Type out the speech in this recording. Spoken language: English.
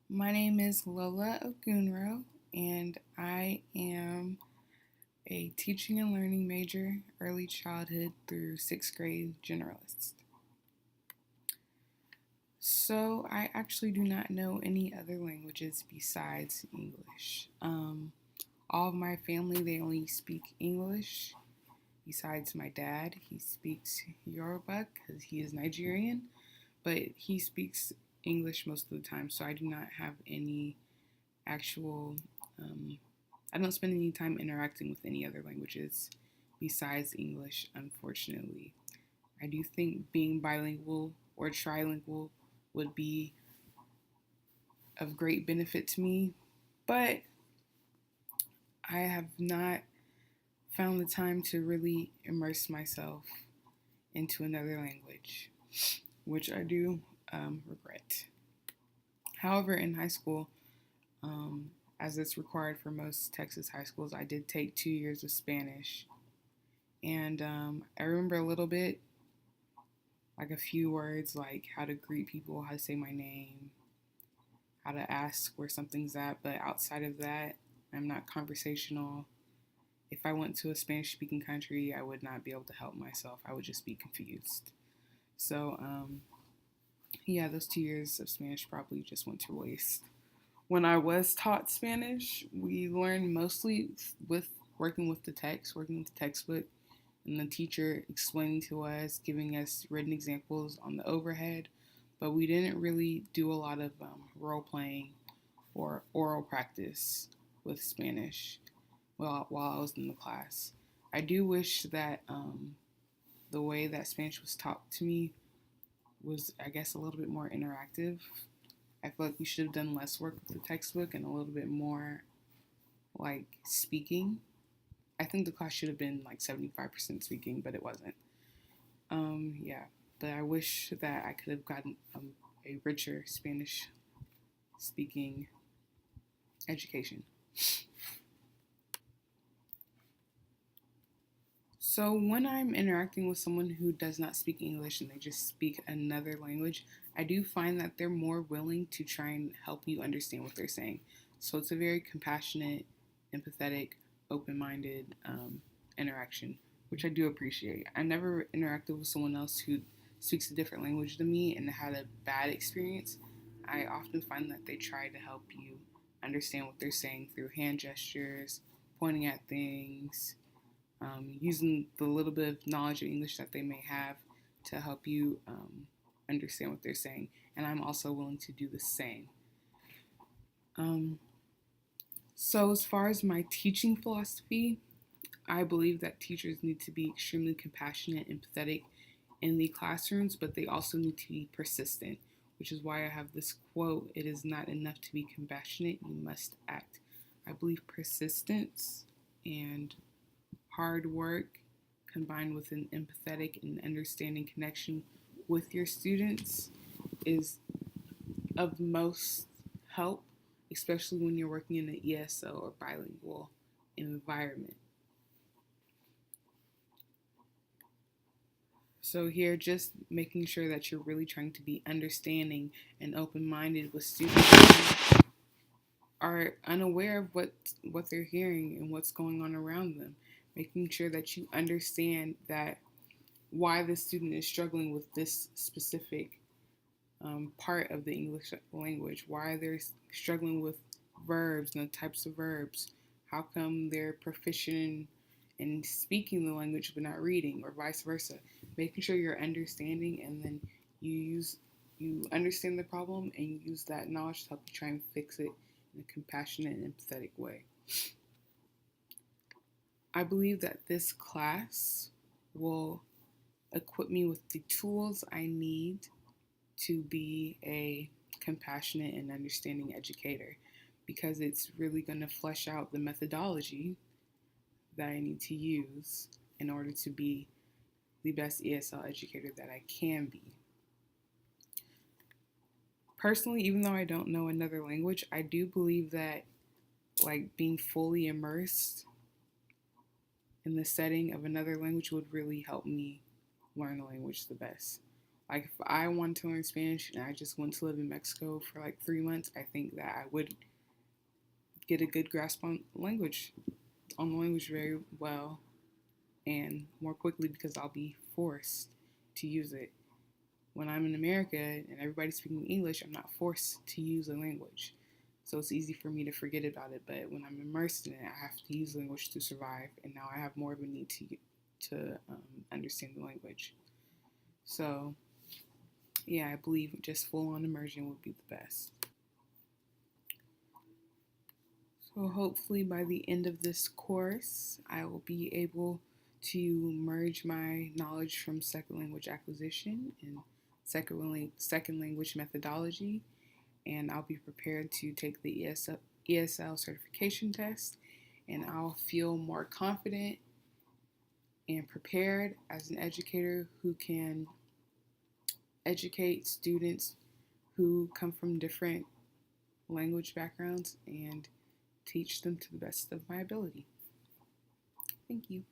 My name is Lola Ogunro, and I am a teaching and learning major, early childhood through sixth grade generalist. So, I actually do not know any other languages besides English. All of my family, they only speak English, besides my dad. He speaks Yoruba because he is Nigerian, but he speaks English most of the time, so I do not have any actual I don't spend any time interacting with any other languages besides English, unfortunately. I do think being bilingual or trilingual would be of great benefit to me, but I have not found the time to really immerse myself into another language, which I do regret. However, in high school, as it's required for most Texas high schools, I did take 2 years of Spanish. And I remember a little bit, like a few words, like how to greet people, how to say my name, how to ask where something's at. But outside of that, I'm not conversational. If I went to a Spanish speaking country, I would not be able to help myself. I would just be confused. So, yeah, those 2 years of Spanish probably just went to waste. When I was taught Spanish, we learned mostly with working with the text, working with the textbook, and the teacher explaining to us, giving us written examples on the overhead, but we didn't really do a lot of role playing or oral practice with Spanish while I was in the class. I do wish that the way that Spanish was taught to me was, I guess, a little bit more interactive. I feel like we should have done less work with the textbook and a little bit more like speaking. I think the class should have been like 75% speaking, but it wasn't. Yeah, but I wish that I could have gotten a richer Spanish speaking education. So when I'm interacting with someone who does not speak English and they just speak another language, I do find that they're more willing to try and help you understand what they're saying. So it's a very compassionate, empathetic, open-minded interaction, which I do appreciate. I never interacted with someone else who speaks a different language than me and had a bad experience. I often find that they try to help you understand what they're saying through hand gestures, pointing at things, using the little bit of knowledge of English that they may have to help you understand what they're saying. And I'm also willing to do the same. Um, so, as far as my teaching philosophy, I believe that teachers need to be extremely compassionate and empathetic in the classrooms, but they also need to be persistent, which is why I have this quote: "It is not enough to be compassionate, you must act." I believe persistence and hard work combined with an empathetic and understanding connection with your students is of most help, especially when you're working in an ESO or bilingual environment. So here, just making sure that you're really trying to be understanding and open-minded with students who are unaware of what they're hearing and what's going on around them. Making sure that you understand that why the student is struggling with this specific part of the English language, why they're struggling with verbs and the types of verbs, how come they're proficient in speaking the language but not reading, or vice versa. Making sure you're understanding, and then you understand the problem and you use that knowledge to help you try and fix it in a compassionate and empathetic way. I believe that this class will equip me with the tools I need to be a compassionate and understanding educator, because it's really going to flesh out the methodology that I need to use in order to be the best ESL educator that I can be. Personally, even though I don't know another language, I do believe that like being fully immersed in the setting of another language would really help me learn the language the best. Like, if I wanted to learn Spanish and I just went to live in Mexico for like 3 months, I think that I would get a good grasp on the language very well and more quickly because I'll be forced to use it. When I'm in America and everybody's speaking English, I'm not forced to use the language. So it's easy for me to forget about it. But when I'm immersed in it, I have to use language to survive. And now I have more of a need to understand the language. So yeah, I believe just full on immersion would be the best. So hopefully by the end of this course, I will be able to merge my knowledge from second language acquisition and second language methodology, and I'll be prepared to take the ESL certification test, and I'll feel more confident and prepared as an educator who can educate students who come from different language backgrounds and teach them to the best of my ability. Thank you.